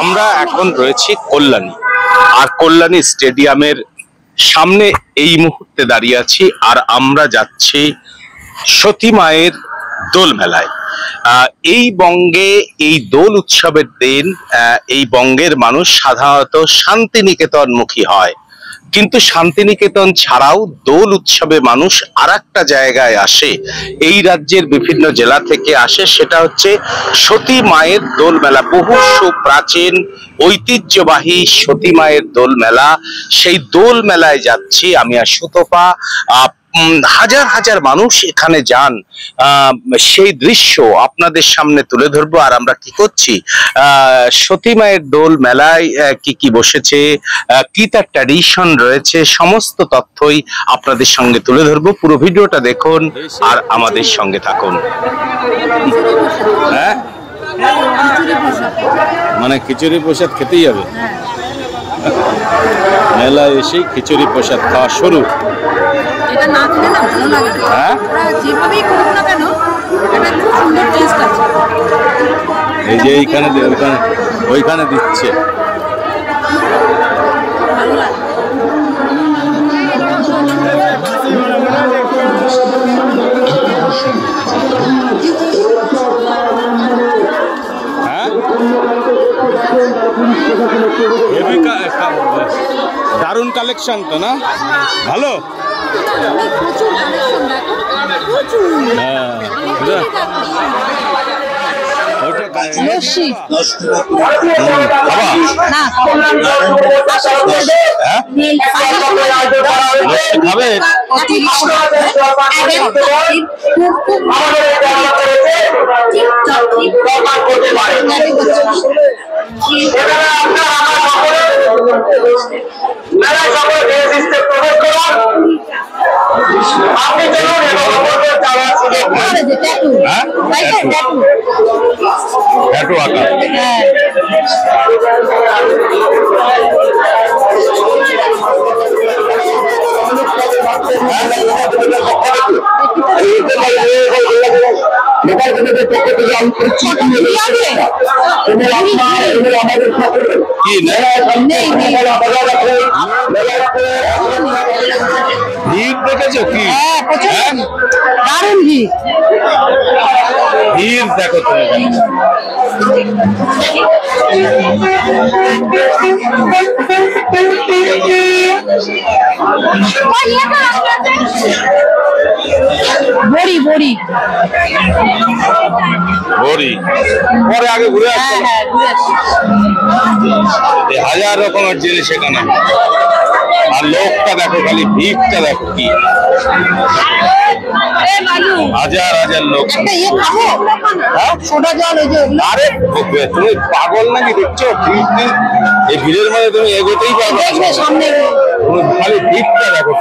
আমরা এখন রয়েছি কল্যাণী, আর কল্যাণী স্টেডিয়ামের সামনে এই মুহূর্তে দাঁড়িয়ে আছি, আর আমরা যাচ্ছি সতী মায়ের দোল মেলায়। এই বঙ্গে এই দোল উৎসবের দিন এই বঙ্গের মানুষ সাধারণত শান্তিনিকেতনমুখী হয়, কিন্তু শান্তিনিকেতন ছাড়াও দোল উৎসবে মানুষ আর একটা জায়গায় আসে, এই রাজ্যের বিভিন্ন জেলা থেকে আসে, সেটা হচ্ছে সতী মায়ের দোল মেলা। বহু সুপ্রাচীন ঐতিহ্যবাহী সতী মায়ের দোল মেলা, সেই দোল মেলায় যাচ্ছি আমি আর সুতপা। হাজার হাজার মানুষ এখানে যান, সেই দৃশ্য আপনাদের সামনে তুলে ধরবো। আর আমরা কি করছি, সতী মায়ের দোল মেলায় কি কি বসেছে, কি তার ট্র্যাডিশন রয়েছে, সমস্ত তথ্যই আপনাদের সঙ্গে তুলে ধরবো। পুরো ভিডিওটা দেখুন আর আমাদের সঙ্গে থাকুন। হ্যাঁ, মানে খিচুড়ি প্রসাদ খেতেই হবে, মেলায় এসেই খিচুড়ি প্রসাদ খাওয়া শুরু। এটা না খেলে না ভালো লাগে না। হ্যাঁ, যেভাবেই করুক না কেন, এটা খুব সুন্দর টেস্ট আছে। এই যে এইখানে ওইখানে দিচ্ছে। দারুণ কালেকশন তো না, ভালো। ভিড় দেখেছো কি? দারুণ ভিড়, ভিড় দেখো তুমি। বড়ি বড়ি বড়ি পরে আগে ঘুরে আসছে, হাজার রকমের জিনিস এখানে। আর লোকটা দেখো, খালি ভিড়টা দেখো কি, হাজার হাজার লোক। আরে তুমি পাগল নাকি? দেখছো এই ভিড়ের মধ্যে তুমি এগোতেই পারবে না, খালি ভিড়টা দেখো।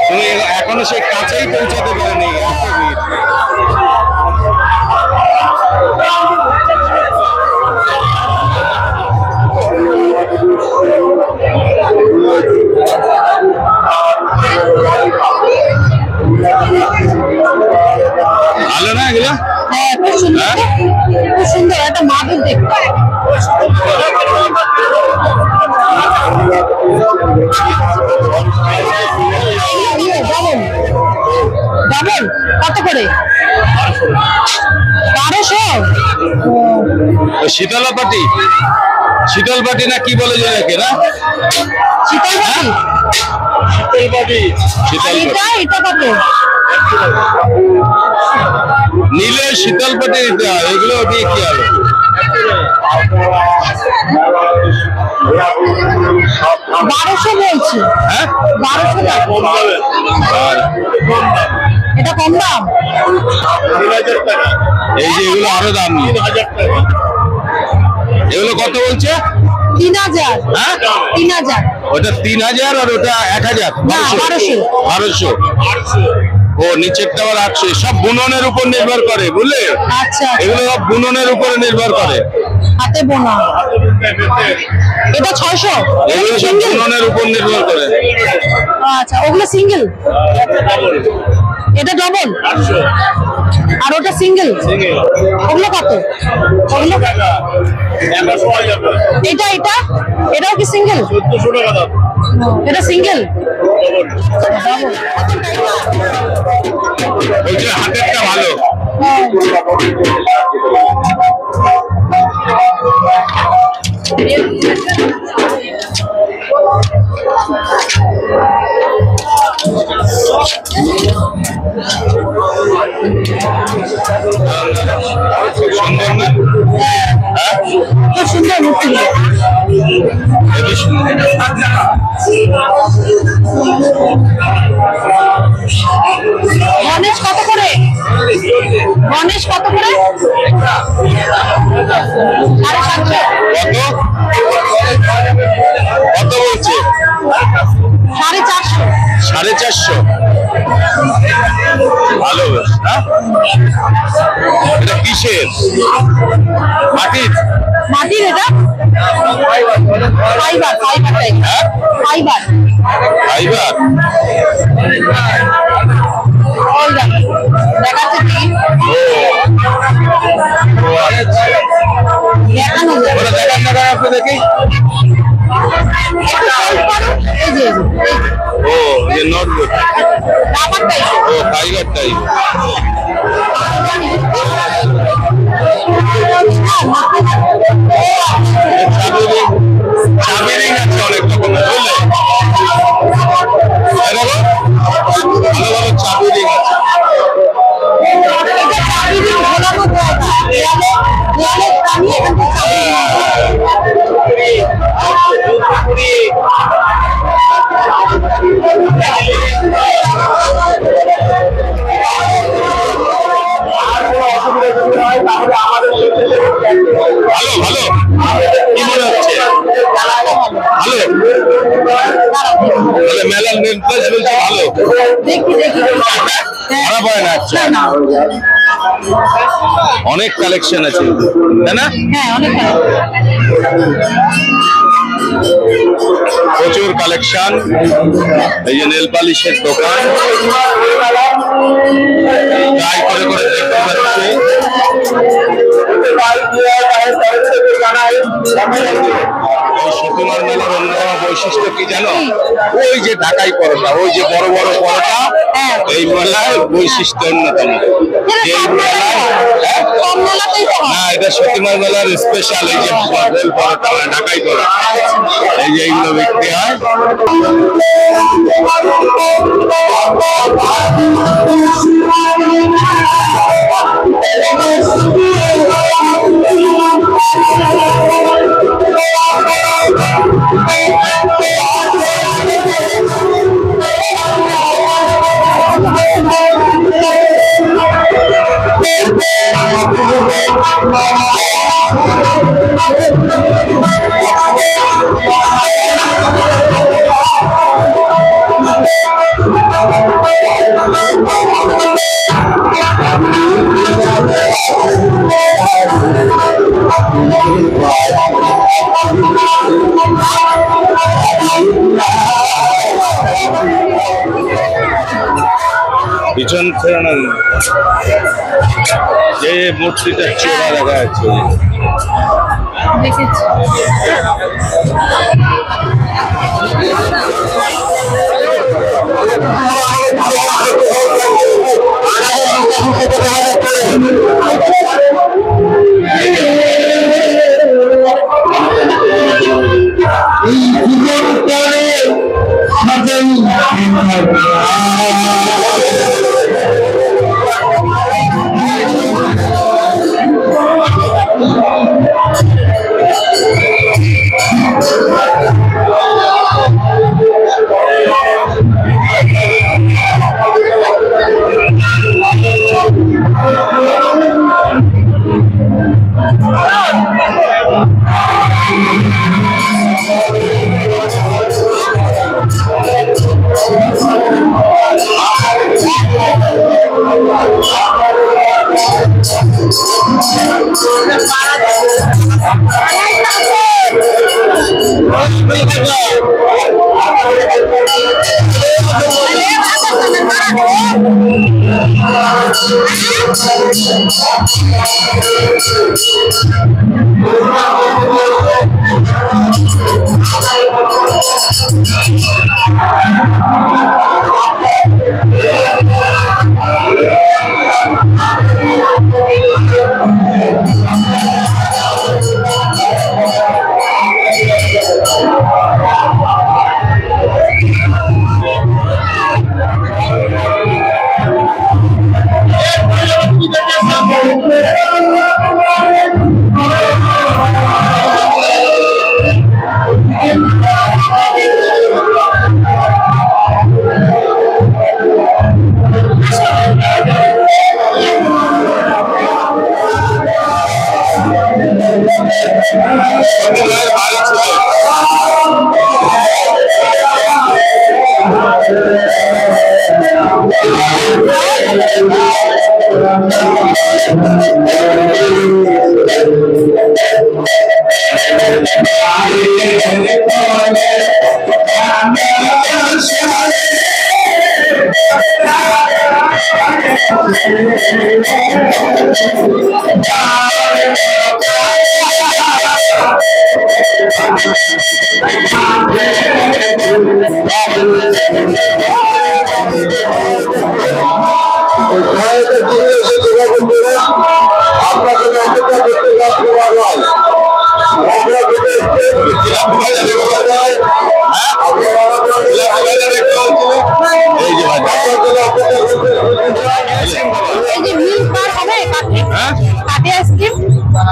তুমি এখনো সেই কাছেই পৌঁছাতে পারোনি, এত ভিড়। ভালো না এগুলো? হ্যাঁ, খুব সুন্দর, খুব সুন্দর একটা মাদুর দেখতে। ডাবল কত করে? 1200। শীতলপাটি, শীতলপাটি না কি বলে এটাকে? না শীতলপাটি, শীতলপাটি। এটা কত? নিলে শীতলপাটি নিতে হয়, এগুলো দিয়ে কি হবে? 1200 বলছে। হ্যাঁ, 1200 এটা কম দাম। এই যে এগুলো আরো দাম, 3000 টাকা। এগুলো কত বলছে? 3000। হ্যাঁ 3000। ওটা 3000 আর ওটা 1000। 1200। ও নিচেরটা আবার 800। সব বুননের উপর নির্ভর করে বুঝলে। আচ্ছা এগুলো সব বুননের উপরে নির্ভর করে। হাতে বোনা। এটা 600। এগুলো সব বুননের উপর নির্ভর করে। আচ্ছা ওগুলো সিঙ্গেল। এটা ডবল। আর ওটা সিঙ্গেল। ওগুলো কত? ওগুলো এটা এটা এটাও কি সিঙ্গেল? 1400 টাকা দাম। এটা সিঙ্গেল। ওই যে হাতেরটা ভালো। সুন্দর না? খুব সুন্দর মূর্তি। গণেশ কত করে? গণেশ কত করে? 750। কত বলছে? 450। 450। ভালো বেশ। এটা কিসের? মাটির? মাটির এটা? ফাইবার। হ্যাঁ ফাইবার। ফাইবার। দেখাচ্ছে কি? দেখানো যায়। ওটা দেখান না আপনি দেখি। এই যে ও যে নোটবুক। Rubber type. ও ফাইবার টাইপ। চাবি রিং আছে অনেক রকমের বুঝলে। ভালো ভালো চাবি রিং আছে। ভালো ভালো কি মনে হচ্ছে? ভালো তাহলে মেলার নির্দেশ বলছে ভালো। খারাপ হয় না। আচ্ছা অনেক কালেকশন আছে তাই না? হ্যাঁ অনেক প্রচুর কালেকশন। এই যে নেল পালিশের দোকান ট্রাই করে করে দেখতে পাচ্ছি। সতীমার মেলার অন্যতম বৈশিষ্ট্য কি জানো? ওই যে ঢাকাই পরোটা, ওই যে বড় বড় পরোটা, এই মেলার বৈশিষ্ট্য অন্যতম। না এটা সতীমার মেলার স্পেশাল। এই যে পরোটা ঢাকাই পরোটা, এই যে এইগুলো বিক্রি হয়। পিছন ফেরানো যে মূর্তিটা চোরা দেখা যাচ্ছে দেখেছি।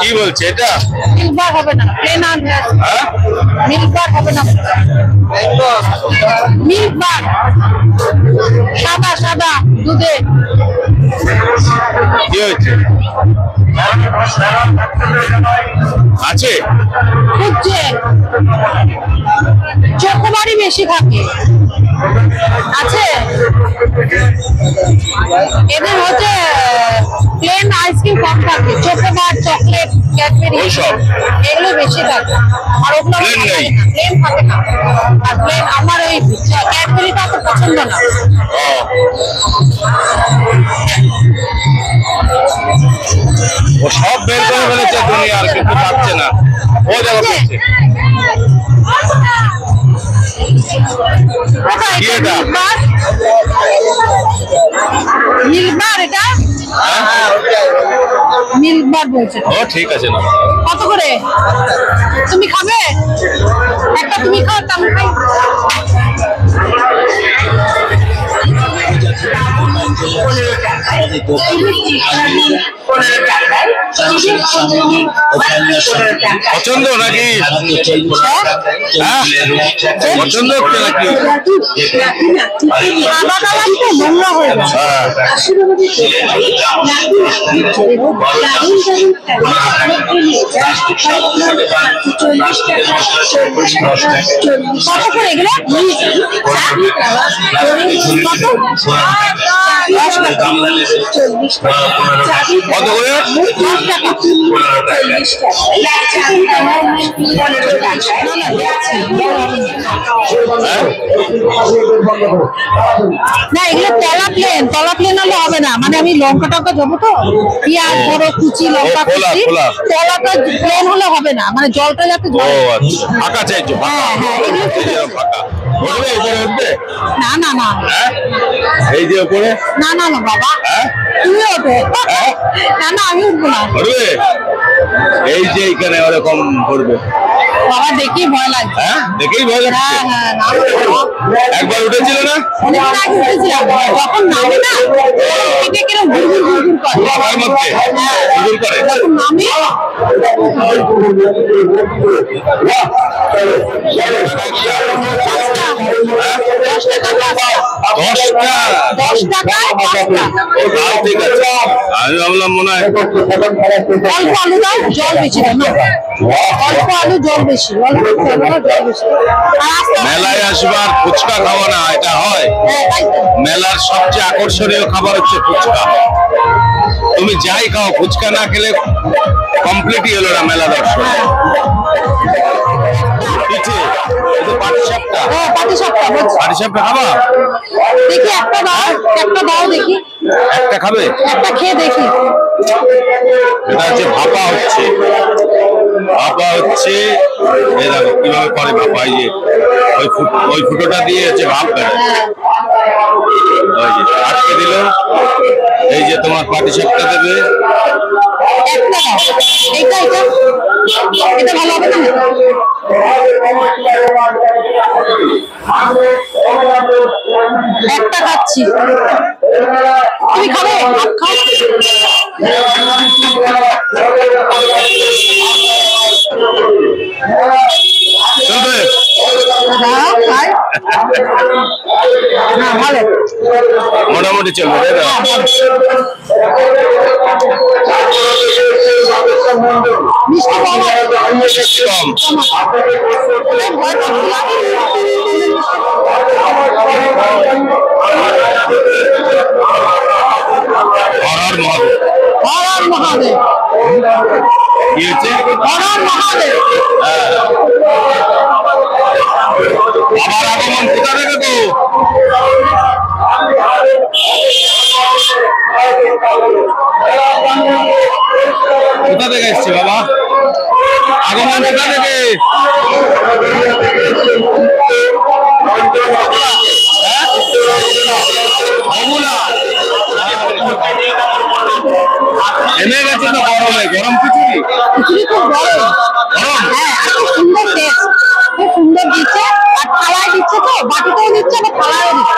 কি বলছে এটা? মিল্ক বার হবে না, প্লেন আর মিল্ক বার হবে না। মিল্ক বার সাদা সাদা দুধে। কি হয়েছে? আছে খুঁজছে, চকোবারই বেশি থাকে। আছে এদের হচ্ছে প্লেন আইসক্রিম কম থাকে, চকোবার চকলেট ক্যাডবেরি এগুলো বেশি থাকে। আর ওগুলো প্লেন থাকে না। আর প্লেন আমার ওই ক্যাডবেরিটা তো পছন্দ না। ও সব বের করে ফেলেছে দুনিয়া, আর কিন্তু পাচ্ছে না। ও জায়গা পাচ্ছে মিল্কবার, এটা মিল্কবার বলছে। ও ঠিক আছে না। কত করে? তুমি খাবে একটা? তুমি খাও, আমি খাই। পছন্দ নাকি? পছন্দ হচ্ছে নাকি? নোংরা হয়ে গেছে। কত করে এগুলো? কত করে? না এগুলো তলা প্লেন, তলা প্লেন হলে হবে না। মানে আমি লঙ্কা টঙ্কা দেবো তো, পেঁয়াজ বড় কুচি, লঙ্কা কুচি, তলাটা প্লেন হলে হবে না। মানে জলটা যাতে ফাঁকা চাইছো? হ্যাঁ হ্যাঁ, এগুলো ফাঁকা। না না না, এই যে উপরে না না না বাবা, তুমি ওঠো। না না আমি উঠবো না। এই যে এখানে ওরকম করবে বাবা, দেখি ভয় লাগছে। হ্যাঁ, দেখেই ভয় লাগছে। হ্যাঁ হ্যাঁ, একবার উঠেছিল না? অনেকদিন আগে উঠেছিলাম, যখন নামে না এটা কিরকম ঘুরঘুর ঘুরঘুর করে মাথার মধ্যে ঘুরঘুর করে। যখন নামে 10 টাকা। ঠিক আছে, আমি ভাবলাম মনে হয় অল্প আলু দাও, জল বেশি দাও না। অল্প আলু জল বেশি, অল্প আলু জল বেশি। মেলায় আসবার ফুচকা খাওয়া না, এটা হয়? মেলার সবচেয়ে আকর্ষণীয় খাবার হচ্ছে ফুচকা। তুমি যাই খাও, ফুচকা না খেলে কমপ্লিটই হলো না মেলা দর্শন। পাটিসাপটা। হ্যাঁ পাটিসাপটা বলছি। পাটিসাপটা খাবা? দেখি একটা দাও দেখি। একটা খাবে? একটা খেয়ে দেখি। এটা হচ্ছে ভাপা হচ্ছে, এই দেখো কিভাবে করে ভাপা। এই যে ওই ফুটোটা দিয়ে হচ্ছে ভাপ বেড়ে, ওই যে আটকে দিল। এই যে তোমার পাটিসাপটা দেবে। একটা দাও, এটা ভালো হবে না? একটা খাচ্ছি, তুমি খাবে? খাও। চলবে? খাই না, ভালো মোটামুটি চলবে তাই না? মিষ্টি কম কম। হর হর মহাদেব। কি হচ্ছে? হর হর মহাদেব। আমার আগমন কোথা থেকে তো? কোথা থেকে এসছে বাবা? আগমন কোথা থেকে? এনে গেছে তো গরমে, গরম খিচুড়ি। খিচুড়ি খুব গরম। গরম? হ্যাঁ, খুব সুন্দর টেস্ট, খুব সুন্দর দিচ্ছে। আর থালায় দিচ্ছে তো, বাটিতেও দিচ্ছে আবার থালায়ও দিচ্ছে।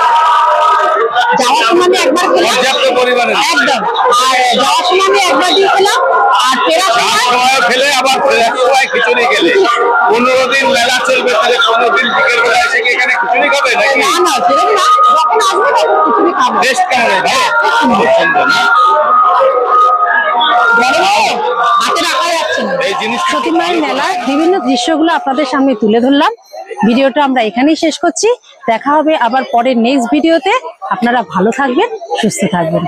যাওয়ার সময় আমি একবার খেলাম, পর্যাপ্ত পরিমাণে একদম। আর যাওয়ার সময় আমি একবার দিয়ে খেলাম, আর ফেরার সময় খেলে আবার ফেরার সময় খিচুড়ি খেলে। 15 দিন মেলা চলবে, তাহলে 15 দিন বিকেল বেলা এসে কি এখানে খিচুড়ি খাবে নাকি? না না, সেরকম না, যখন আসবে তখন খিচুড়ি খাবো। টেস্ট কেমন হয়? ভালো, খুব সুন্দর না? হাতে রাখা যাচ্ছে না। এই জিনিস সতী মায়ের মেলার বিভিন্ন দৃশ্যগুলো আপনাদের সামনে তুলে ধরলাম। ভিডিওটা আমরা এখানেই শেষ করছি। দেখা হবে আবার পরের নেক্সট ভিডিওতে। আপনারা ভালো থাকবেন, সুস্থ থাকবেন।